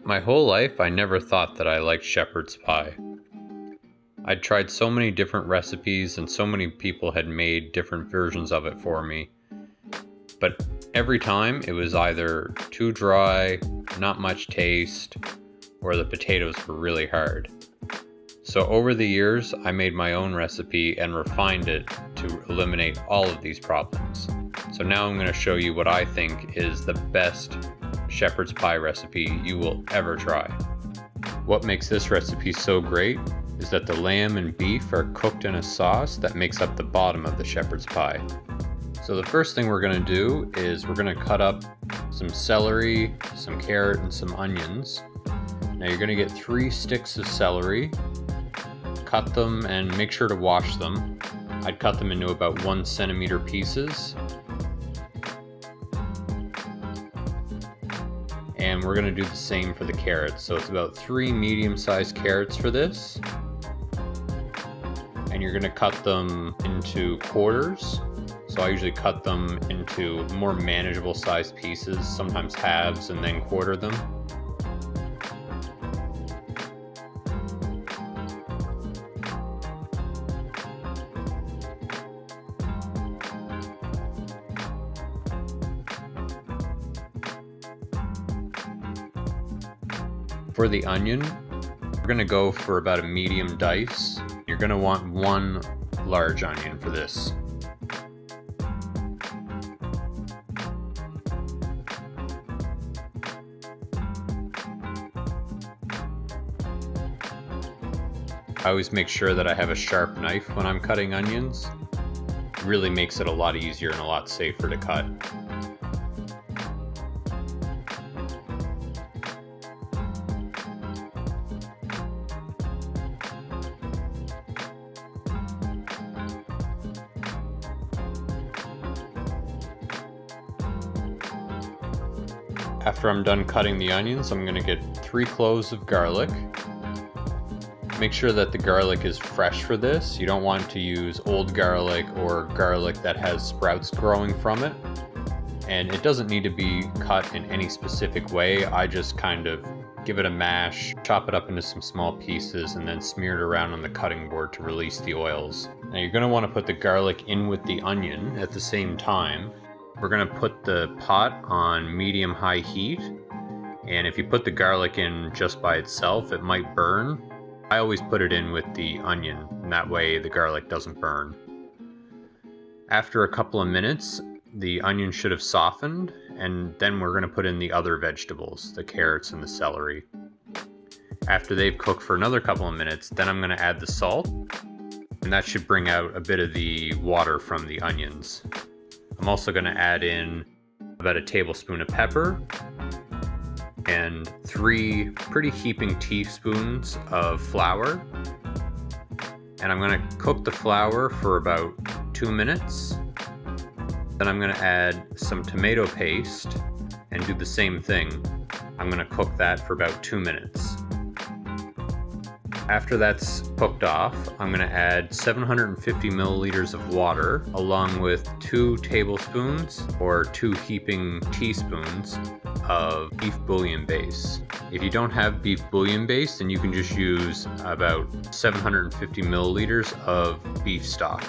My whole life, I never thought that I liked shepherd's pie. I'd tried so many different recipes and so many people had made different versions of it for me. But every time it was either too dry, not much taste, or the potatoes were really hard. So over the years, I made my own recipe and refined it to eliminate all of these problems. So now I'm going to show you what I think is the best shepherd's pie recipe you will ever try. What makes this recipe so great is that the lamb and beef are cooked in a sauce that makes up the bottom of the shepherd's pie. So the first thing we're going to do is we're going to cut up some celery, some carrot, and some onions. Now you're going to get 3 sticks of celery, cut them and make sure to wash them. I'd cut them into about 1 centimeter pieces. And we're going to do the same for the carrots. So it's about 3 medium-sized carrots for this. And you're going to cut them into quarters. So I usually cut them into more manageable sized pieces, sometimes halves, and then quarter them. For the onion, we're going to go for about a medium dice. You're going to want 1 large onion for this. I always make sure that I have a sharp knife when I'm cutting onions. It really makes it a lot easier and a lot safer to cut. After I'm done cutting the onions, I'm going to get 3 cloves of garlic. Make sure that the garlic is fresh for this. You don't want to use old garlic or garlic that has sprouts growing from it. And it doesn't need to be cut in any specific way. I just kind of give it a mash, chop it up into some small pieces, and then smear it around on the cutting board to release the oils. Now you're going to want to put the garlic in with the onion at the same time. We're going to put the pot on medium-high heat, and if you put the garlic in just by itself, it might burn. I always put it in with the onion, and that way the garlic doesn't burn. After a couple of minutes, the onion should have softened, and then we're going to put in the other vegetables, the carrots and the celery. After they've cooked for another couple of minutes, then I'm going to add the salt, and that should bring out a bit of the water from the onions. I'm also going to add in about a tablespoon of pepper and 3 pretty heaping teaspoons of flour. And I'm going to cook the flour for about 2 minutes. Then I'm going to add some tomato paste and do the same thing. I'm going to cook that for about 2 minutes. After that's cooked off, I'm going to add 750 milliliters of water along with 2 tablespoons or 2 heaping teaspoons of beef bouillon base. If you don't have beef bouillon base, then you can just use about 750 milliliters of beef stock.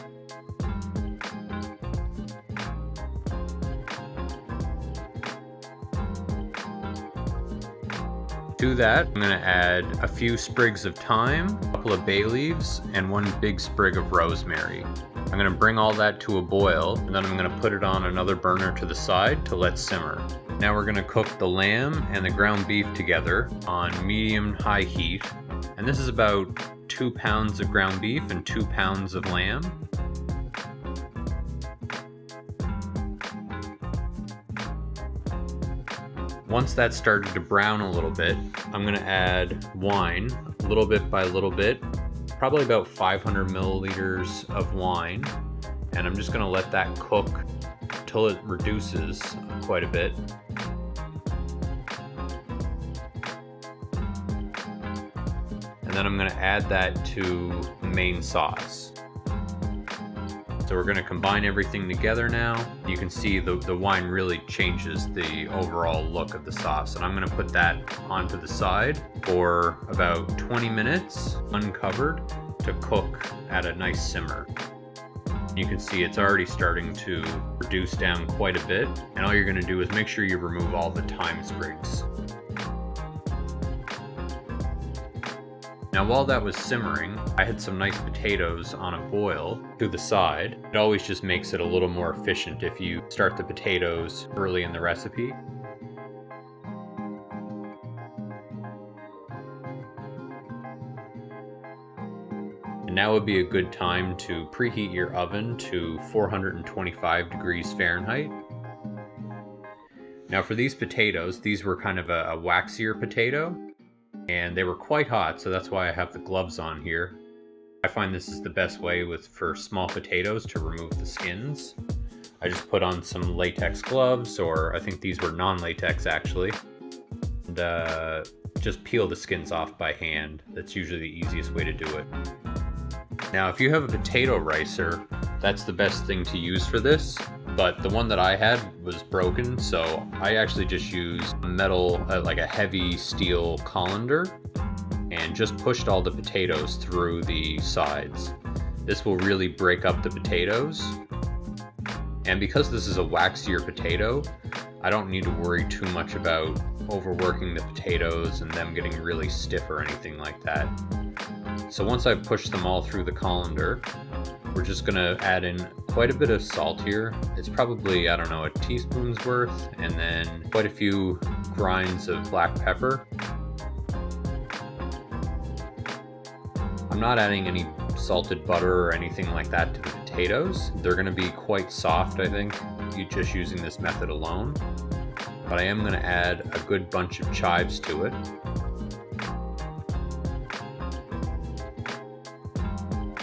To that, I'm going to add a few sprigs of thyme, a couple of bay leaves, and 1 big sprig of rosemary. I'm going to bring all that to a boil, and then I'm going to put it on another burner to the side to let simmer. Now we're going to cook the lamb and the ground beef together on medium-high heat, and this is about 2 pounds of ground beef and 2 pounds of lamb. Once that started to brown a little bit, I'm going to add wine, little bit by little bit, probably about 500 milliliters of wine, and I'm just going to let that cook till it reduces quite a bit. And then I'm going to add that to the main sauce. So we're gonna combine everything together now. You can see the wine really changes the overall look of the sauce. And I'm gonna put that onto the side for about 20 minutes, uncovered, to cook at a nice simmer. You can see it's already starting to reduce down quite a bit. And all you're gonna do is make sure you remove all the thyme sprigs. Now while that was simmering, I had some nice potatoes on a boil to the side. It always just makes it a little more efficient if you start the potatoes early in the recipe. And now would be a good time to preheat your oven to 425 degrees Fahrenheit. Now for these potatoes, these were kind of a waxier potato. And they were quite hot, so that's why I have the gloves on here. I find this is the best way for small potatoes to remove the skins. I just put on some latex gloves, or I think these were non-latex actually. And just peel the skins off by hand. That's usually the easiest way to do it. Now if you have a potato ricer, that's the best thing to use for this. But the one that I had was broken, so I actually just used metal, like a heavy steel colander, and just pushed all the potatoes through the sides. This will really break up the potatoes. And because this is a waxier potato, I don't need to worry too much about overworking the potatoes and them getting really stiff or anything like that. So once I've pushed them all through the colander, we're just gonna add in quite a bit of salt here. It's probably, I don't know, a teaspoon's worth, and then quite a few grinds of black pepper. I'm not adding any salted butter or anything like that to the potatoes. They're gonna be quite soft, I think, just using this method alone. But I am gonna add a good bunch of chives to it.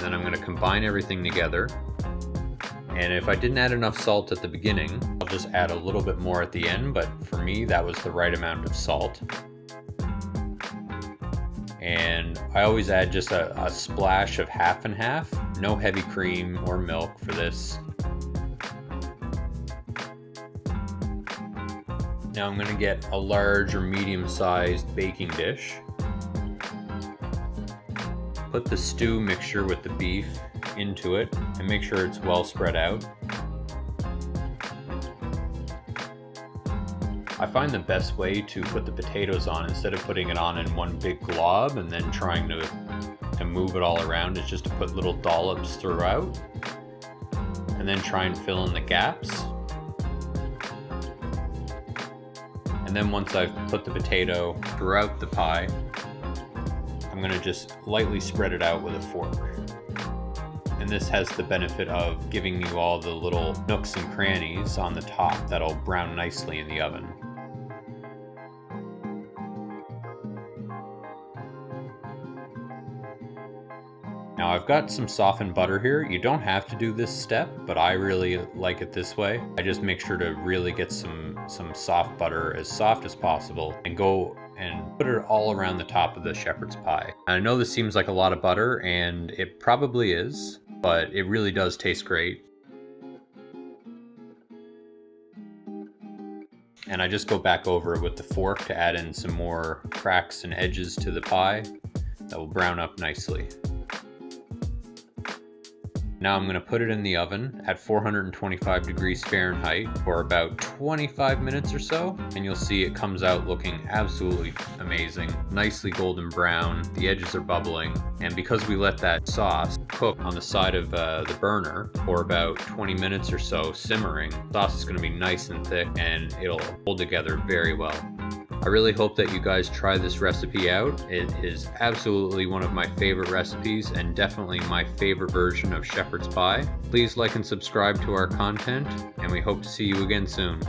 Then I'm going to combine everything together, and if I didn't add enough salt at the beginning, I'll just add a little bit more at the end, but for me that was the right amount of salt. And I always add just a splash of half and half, no heavy cream or milk for this. Now I'm going to get a large or medium-sized baking dish. Put the stew mixture with the beef into it and make sure it's well spread out. I find the best way to put the potatoes on, instead of putting it on in one big glob and then trying to move it all around, is just to put little dollops throughout and then try and fill in the gaps. And then once I've put the potato throughout the pie, I'm going to just lightly spread it out with a fork. And this has the benefit of giving you all the little nooks and crannies on the top that'll brown nicely in the oven. Now I've got some softened butter here. You don't have to do this step, but I really like it this way. I just make sure to really get some soft butter, as soft as possible, and go and put it all around the top of the shepherd's pie. I know this seems like a lot of butter, and it probably is, but it really does taste great. And I just go back over it with the fork to add in some more cracks and edges to the pie that will brown up nicely. Now I'm going to put it in the oven at 425 degrees Fahrenheit for about 25 minutes or so, and you'll see it comes out looking absolutely amazing. Nicely golden brown, the edges are bubbling, and because we let that sauce cook on the side of the burner for about 20 minutes or so, simmering, the sauce is going to be nice and thick and it'll hold together very well. I really hope that you guys try this recipe out. It is absolutely one of my favorite recipes and definitely my favorite version of shepherd's pie. Please like and subscribe to our content, and we hope to see you again soon.